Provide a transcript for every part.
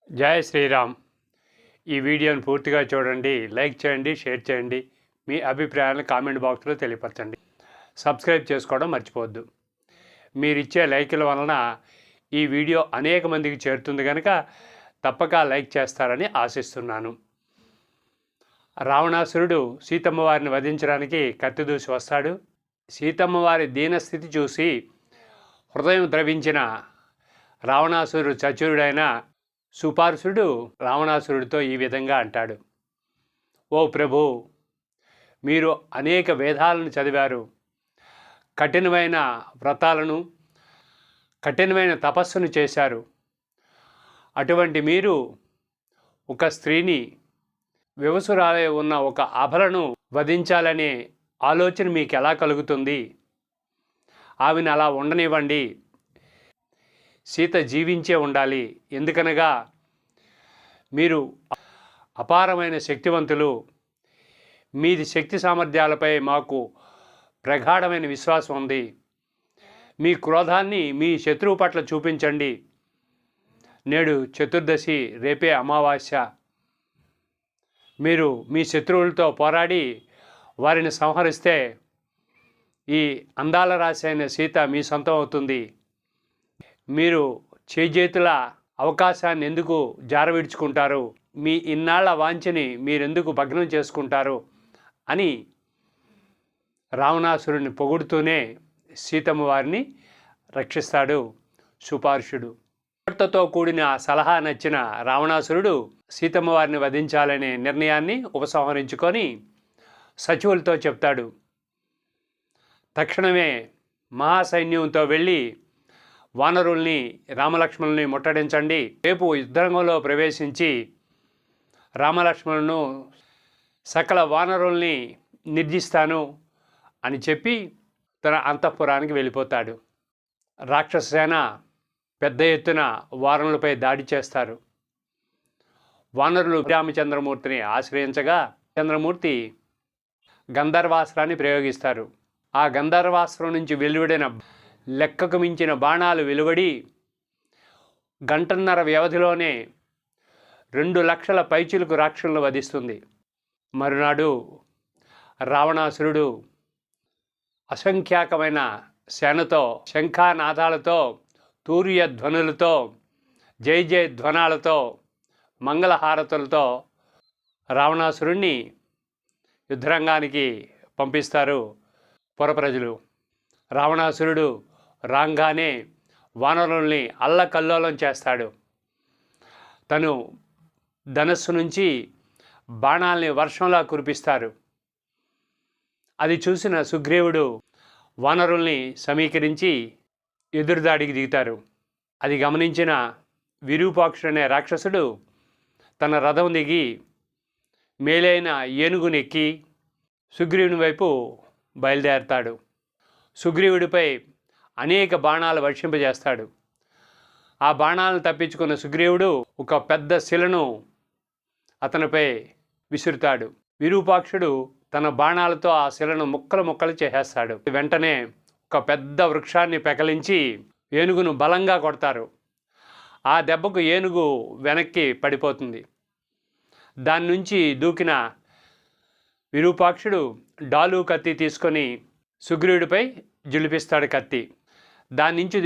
జై శ్రీరామ్. ఈ వీడియోని పూర్తిగా చూడండి, లైక్ చేయండి, షేర్ చేయండి, మీ అభిప్రాయాలను కామెంట్ బాక్స్లో తెలియపరచండి. సబ్స్క్రైబ్ చేసుకోవడం మర్చిపోవద్దు. మీరిచ్చే లైకుల వలన ఈ వీడియో అనేక మందికి చేరుతుంది కనుక తప్పక లైక్ చేస్తారని ఆశిస్తున్నాను. రావణాసురుడు సీతమ్మ వారిని వధించడానికి కత్తిదూసి వస్తాడు. సీతమ్మ వారి దీనస్థితి చూసి హృదయం ద్రవించిన రావణాసురుడు చతురుడైన సుపార్సుడు రావణాసురుడితో ఈ విధంగా అంటాడు: ఓ ప్రభు, మీరు అనేక వేదాలను చదివారు, కఠినమైన వ్రతాలను, కఠినమైన తపస్సును చేశారు. అటువంటి మీరు ఒక స్త్రీని, వివసురాలై ఉన్న ఒక అబలను వధించాలనే ఆలోచన మీకు ఎలా కలుగుతుంది? ఆమెను అలా ఉండనివ్వండి. సీత జీవించే ఉండాలి. ఎందుకనగా మీరు అపారమైన శక్తివంతులు. మీది శక్తి సామర్థ్యాలపై మాకు ప్రగాఢమైన విశ్వాసం ఉంది. మీ క్రోధాన్ని మీ శత్రువు పట్ల చూపించండి. నేడు చతుర్దశి, రేపే అమావాస్య. మీరు మీ శత్రువులతో పోరాడి వారిని సంహరిస్తే ఈ అందాల రాశి అయిన సీత మీ సొంతం అవుతుంది. మీరు చేజేతుల అవకాశాన్ని ఎందుకు జారవిడ్చుకుంటారు? మీ ఇన్నాళ్ల వాంఛని మీరెందుకు భగ్నం చేసుకుంటారు అని రావణాసురుని పొగుడుతూనే సీతమ్మ వారిని రక్షిస్తాడు సుపార్షుడు. భర్తతో కూడిన సలహా నచ్చిన రావణాసురుడు సీతమ్మ వారిని వధించాలనే నిర్ణయాన్ని ఉపసంహరించుకొని సచివులతో చెప్తాడు: తక్షణమే మహాసైన్యంతో వెళ్ళి వానరుల్ని, రామలక్ష్మణుల్ని ముట్టడించండి. రేపు యుద్ధరంగంలో ప్రవేశించి రామలక్ష్మణులను, సకల వానరుల్ని నిర్జిస్తాను అని చెప్పి తన అంతఃపురానికి వెళ్ళిపోతాడు. రాక్షస సేన పెద్ద ఎత్తున వానరులపై దాడి చేస్తారు. వానరులు రామచంద్రమూర్తిని ఆశ్రయించగా చంద్రమూర్తి గంధర్వాస్త్రాన్ని ప్రయోగిస్తారు. ఆ గంధర్వాస్త్రం నుంచి వెలువడిన లెక్కకు మించిన బాణాలు వెలువడి గంటన్నర వ్యవధిలోనే 2,00,000 పైచిలుకు రాక్షసులను వధిస్తుంది. మరునాడు రావణాసురుడు అసంఖ్యాకమైన సేనతో, శంఖానాదాలతో, తూర్యధ్వనులతో, జయ జయ ధ్వనాలతో, మంగళహారతులతో రావణాసురుణ్ణి యుద్ధరంగానికి పంపిస్తారు పురప్రజలు. రావణాసురుడు రాగానే వానరుల్ని అల్లకల్లోలం చేస్తాడు. తను ధనస్సు నుంచి బాణాల్ని వర్షంలా కురిపిస్తారు. అది చూసిన సుగ్రీవుడు వానరుల్ని సమీకరించి ఎదురుదాడికి దిగుతారు. అది గమనించిన విరూపాక్షుడు అనే రాక్షసుడు తన రథం దిగి మేలైన ఏనుగునెక్కి సుగ్రీవుని వైపు బయలుదేరతాడు. సుగ్రీవుడిపై అనేక బాణాలు వర్షింపజేస్తాడు. ఆ బాణాలను తప్పించుకున్న సుగ్రీవుడు ఒక పెద్ద శిలను అతనిపై విసురుతాడు. విరూపాక్షుడు తన బాణాలతో ఆ శిలను ముక్కలు ముక్కలు చేసేస్తాడు. వెంటనే ఒక పెద్ద వృక్షాన్ని పెకలించి ఏనుగును బలంగా కొడతారు. ఆ దెబ్బకు ఏనుగు వెనక్కి పడిపోతుంది. దాని నుంచి దూకిన విరూపాక్షుడు డాలు కత్తి తీసుకొని సుగ్రీవుడిపై జులిపిస్తాడు కత్తి. దాని నుంచి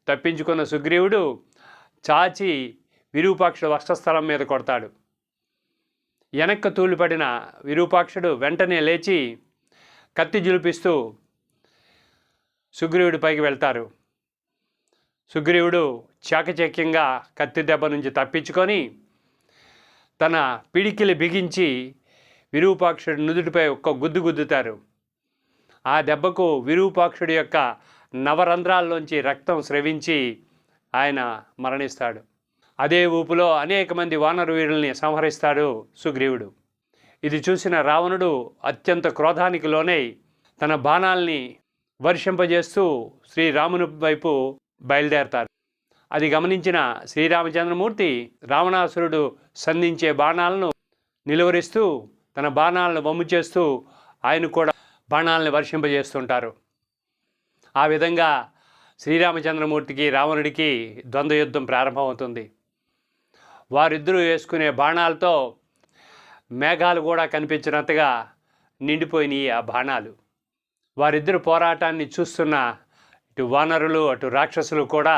తప్పించుకున్న సుగ్రీవుడు చాచి విరూపాక్షుడు వక్షస్థలం మీద కొడతాడు. వెనక్కు తూలిపడిన విరూపాక్షుడు వెంటనే లేచి కత్తి జులిపిస్తూ సుగ్రీవుడిపైకి వెళ్తారు. సుగ్రీవుడు చాకచక్యంగా కత్తి దెబ్బ నుంచి తప్పించుకొని తన పిడికిలి బిగించి విరూపాక్షుడి నుదుటిపై ఒక్క గుద్దు గుద్దుతారు. ఆ దెబ్బకు విరూపాక్షుడి యొక్క నవరంధ్రాల్లోంచి రక్తం స్రవించి ఆయన మరణిస్తాడు. అదే ఊపులో అనేక మంది వానర వీరుల్ని సంహరిస్తాడు సుగ్రీవుడు. ఇది చూసిన రావణుడు అత్యంత క్రోధానికి లోనై తన బాణాల్ని వర్షింపజేస్తూ శ్రీరాముని వైపు బయలుదేరతారు. అది గమనించిన శ్రీరామచంద్రమూర్తి రావణాసురుడు సంధించే బాణాలను నిలువరిస్తూ తన బాణాలను వమ్ము చేస్తూ ఆయన కూడా బాణాలను వర్షింపజేస్తుంటారు. ఆ విధంగా శ్రీరామచంద్రమూర్తికి రావణుడికి ద్వంద్వ యుద్ధం ప్రారంభమవుతుంది. వారిద్దరూ వేసుకునే బాణాలతో మేఘాలు కూడా కనిపించినంతగా నిండిపోయినాయి ఆ బాణాలు. వారిద్దరు పోరాటాన్ని చూస్తున్న ఇటు వానరులు అటు రాక్షసులు కూడా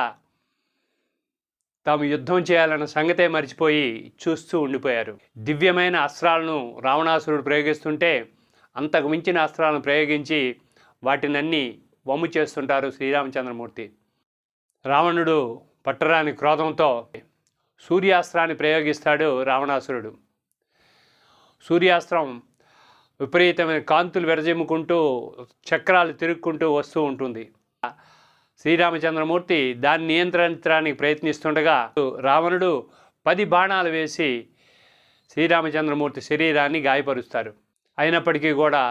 తాము యుద్ధం చేయాలన్న సంగతే మర్చిపోయి చూస్తూ ఉండిపోయారు. దివ్యమైన అస్త్రాలను రావణాసురుడు ప్రయోగిస్తుంటే అంతకు మించిన అస్త్రాలను ప్రయోగించి వాటినన్నీ వమ్ము చేస్తుంటారు శ్రీరామచంద్రమూర్తి. రావణుడు పట్టరాని క్రోధంతో సూర్యాస్త్రాన్ని ప్రయోగిస్తాడు రావణాసురుడు. సూర్యాస్త్రం విపరీతమైన కాంతులు విరజిమ్ముకుంటూ చక్రాలు తిరుక్కుంటూ వస్తూ ఉంటుంది. శ్రీరామచంద్రమూర్తి దాన్ని నియంత్రించడానికి ప్రయత్నిస్తుండగా రావణుడు 10 బాణాలు వేసి శ్రీరామచంద్రమూర్తి శరీరాన్ని గాయపరుస్తారు. అయినప్పటికీ కూడా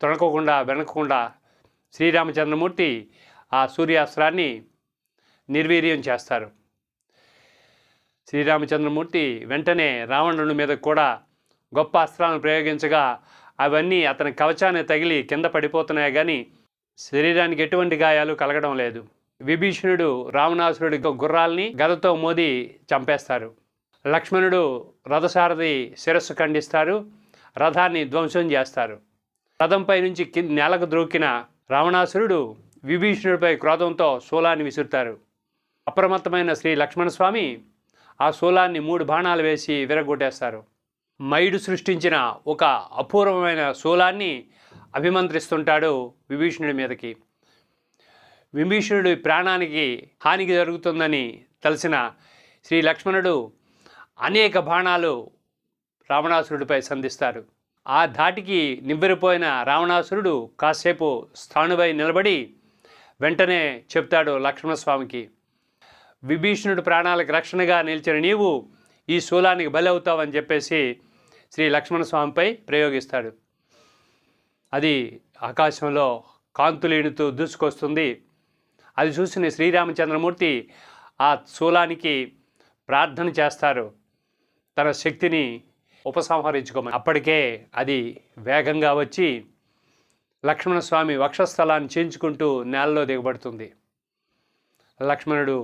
తొణకకుండా వెనకకుండా శ్రీరామచంద్రమూర్తి ఆ సూర్యాస్త్రాన్ని నిర్వీర్యం చేస్తారు. శ్రీరామచంద్రమూర్తి వెంటనే రావణుడి మీద కూడా గొప్ప అస్త్రాలను ప్రయోగించగా అవన్నీ అతని కవచాన్ని తగిలి కింద పడిపోతున్నాయి, కానీ శరీరానికి ఎటువంటి గాయాలు కలగడం లేదు. విభీషణుడు రావణాసురుడి గుర్రాల్ని గదతో మోది చంపేస్తారు. లక్ష్మణుడు రథసారథి శిరస్సు ఖండిస్తారు, రథాన్ని ధ్వంసం చేస్తారు. రథంపై నుంచి నేలకు ద్రోకిన రావణాసురుడు విభీషణుడిపై క్రోధంతో శూలాన్ని విసురుతారు. అప్రమత్తమైన శ్రీ లక్ష్మణస్వామి ఆ శూలాన్ని 3 బాణాలు వేసి విరగొట్టేస్తారు. మయుడు సృష్టించిన ఒక అపూర్వమైన శూలాన్ని అభిమంత్రిస్తుంటాడు విభీషణుడి మీదకి. విభీషణుడి ప్రాణానికి హానికి జరుగుతుందని తెలిసిన శ్రీ లక్ష్మణుడు అనేక బాణాలు రావణాసురుడిపై సంధిస్తారు. ఆ ధాటికి నివ్వెరపోయిన రావణాసురుడు కాసేపు స్థాణువై నిలబడి వెంటనే చెప్తాడు లక్ష్మణస్వామికి, విభీషణుడి ప్రాణాలకు రక్షణగా నిలిచిన నీవు ఈ శూలానికి బలి అవుతావని చెప్పేసి శ్రీ లక్ష్మణస్వామిపై ప్రయోగిస్తాడు. అది ఆకాశంలో కాంతులీనుతూ దూసుకొస్తుంది. అది చూసిన శ్రీరామచంద్రమూర్తి ఆ శూలానికి ప్రార్థన చేస్తారు, తన శక్తిని ఉపసంహరించుకోమని. అప్పటికే అది వేగంగా వచ్చి లక్ష్మణస్వామి వక్షస్థలాన్ని చీల్చుకుంటూ నేలలో దిగబడుతుంది. లక్ష్మణుడు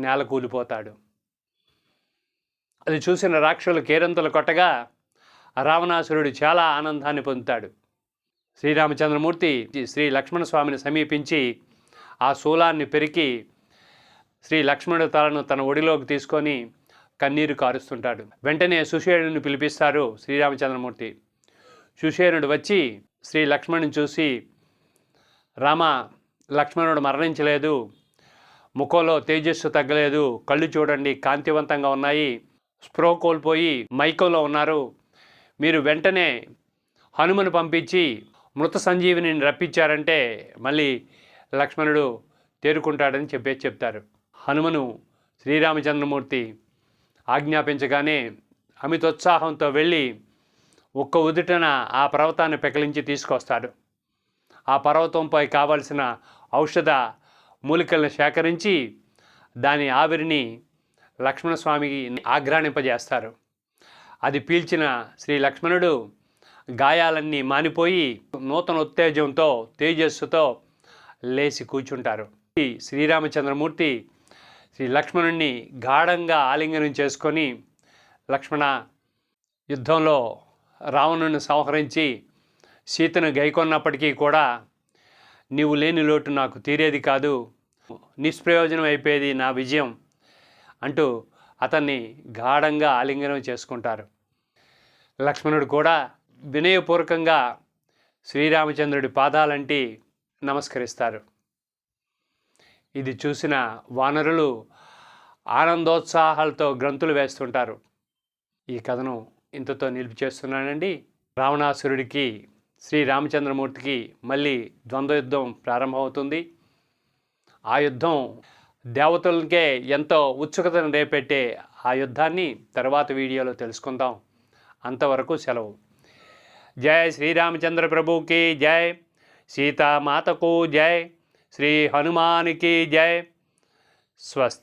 నేల కూలిపోతాడు. అది చూసిన రాక్షసులు కేరింతలు కొట్టగా రావణాసురుడు చాలా ఆనందాన్ని పొందుతాడు. శ్రీరామచంద్రమూర్తి శ్రీ లక్ష్మణస్వామిని సమీపించి ఆ శూలాన్ని పెరికి శ్రీ లక్ష్మణుడి తలను తన ఒడిలోకి తీసుకొని కన్నీరు కారుస్తుంటాడు. వెంటనే సుషేణుని పిలిపిస్తారు శ్రీరామచంద్రమూర్తి. సుషేణుడు వచ్చి శ్రీ లక్ష్మణుని చూసి, రామ, లక్ష్మణుడు మరణించలేదు, ముఖంలో తేజస్సు తగ్గలేదు, కళ్ళు చూడండి కాంతివంతంగా ఉన్నాయి, స్పృహ కోల్పోయి మైకంలో ఉన్నారు, మీరు వెంటనే హనుమను పంపించి మృత సంజీవిని రప్పించారంటే మళ్ళీ లక్ష్మణుడు తేరుకుంటాడని చెప్తారు. హనుమను శ్రీరామచంద్రమూర్తి ఆజ్ఞాపించగానే అమితోత్సాహంతో వెళ్ళి ఒక్క ఉదుటన ఆ పర్వతాన్ని పెకలించి తీసుకొస్తాడు. ఆ పర్వతంపై కావలసిన ఔషధ మూలికలను సేకరించి దాని ఆవిరిని లక్ష్మణస్వామికి ఆఘ్రాణింపజేస్తారు. అది పీల్చిన శ్రీ లక్ష్మణుడు గాయాలన్నీ మానిపోయి నూతన ఉత్తేజంతో తేజస్సుతో లేచి కూర్చుంటారు. శ్రీరామచంద్రమూర్తి శ్రీ లక్ష్మణుడిని గాఢంగా ఆలింగనం చేసుకొని, లక్ష్మణ, యుద్ధంలో రావణుని సంహరించి సీతను గైకొన్నప్పటికీ కూడా నీవు లేని లోటు నాకు తీరేది కాదు, నిష్ప్రయోజనం అయిపోయేది నా విజయం అంటూ అతన్ని గాఢంగా ఆలింగనం చేసుకుంటారు. లక్ష్మణుడు కూడా వినయపూర్వకంగా శ్రీరామచంద్రుడి పాదాలంటి నమస్కరిస్తారు. ఇది చూసిన వానరులు ఆనందోత్సాహాలతో గ్రంథులు వేస్తుంటారు. ఈ కథను ఇంతతో నిలిపి చేస్తున్నానండి. రావణాసురుడికి శ్రీరామచంద్రమూర్తికి మళ్ళీ ద్వంద్వ యుద్ధం ప్రారంభమవుతుంది. ఆ యుద్ధం దేవతలకే ఎంతో ఉత్సుకతను రేపెట్టే ఆ యుద్ధాన్ని తర్వాత వీడియోలో తెలుసుకుందాం. అంతవరకు సెలవు. జై శ్రీరామచంద్ర ప్రభుకి జై, సీతామాతకు జై, శ్రీ హనుమానికి జై. స్వస్తి.